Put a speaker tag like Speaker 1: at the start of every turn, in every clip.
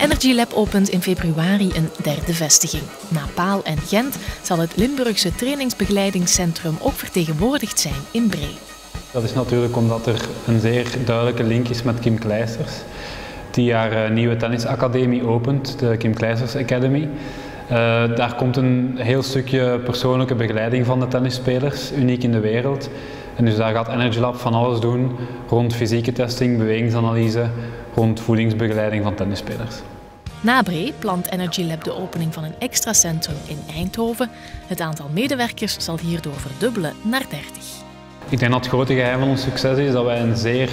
Speaker 1: Energy Lab opent in februari een derde vestiging. Na Paal en Gent zal het Limburgse trainingsbegeleidingscentrum ook vertegenwoordigd zijn in Bree.
Speaker 2: Dat is natuurlijk omdat er een zeer duidelijke link is met Kim Clijsters, die haar nieuwe tennisacademie opent, de Kim Clijsters Academy. Daar komt een heel stukje persoonlijke begeleiding van de tennisspelers, uniek in de wereld. En dus daar gaat Energy Lab van alles doen rond fysieke testing, bewegingsanalyse, rond voedingsbegeleiding van tennisspelers.
Speaker 1: Na Bree plant Energy Lab de opening van een extra centrum in Eindhoven. Het aantal medewerkers zal hierdoor verdubbelen naar 30.
Speaker 2: Ik denk dat het grote geheim van ons succes is dat wij een zeer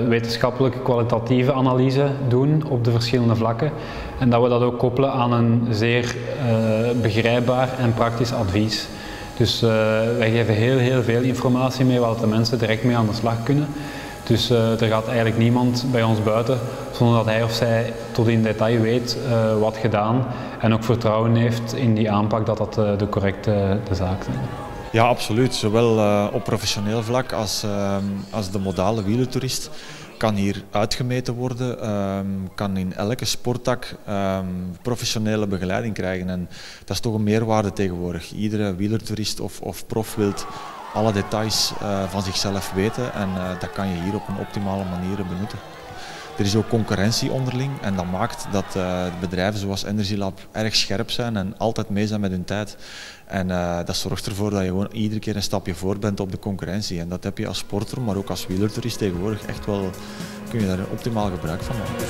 Speaker 2: wetenschappelijke kwalitatieve analyse doen op de verschillende vlakken. En dat we dat ook koppelen aan een zeer begrijpbaar en praktisch advies. Dus wij geven heel veel informatie mee waar de mensen direct mee aan de slag kunnen. Dus er gaat eigenlijk niemand bij ons buiten zonder dat hij of zij tot in detail weet wat gedaan en ook vertrouwen heeft in die aanpak dat dat de correcte zaak zijn.
Speaker 3: Ja, absoluut. Zowel op professioneel vlak als de modale wielertoerist kan hier uitgemeten worden, kan in elke sporttak professionele begeleiding krijgen. En dat is toch een meerwaarde tegenwoordig. Iedere wielertoerist of prof wil alle details van zichzelf weten en dat kan je hier op een optimale manier benutten. Er is ook concurrentie onderling en dat maakt dat bedrijven zoals Energy Lab erg scherp zijn en altijd mee zijn met hun tijd. En dat zorgt ervoor dat je gewoon iedere keer een stapje voor bent op de concurrentie. En dat heb je als sporter, maar ook als wielertoerist tegenwoordig echt wel, kun je daar optimaal gebruik van maken.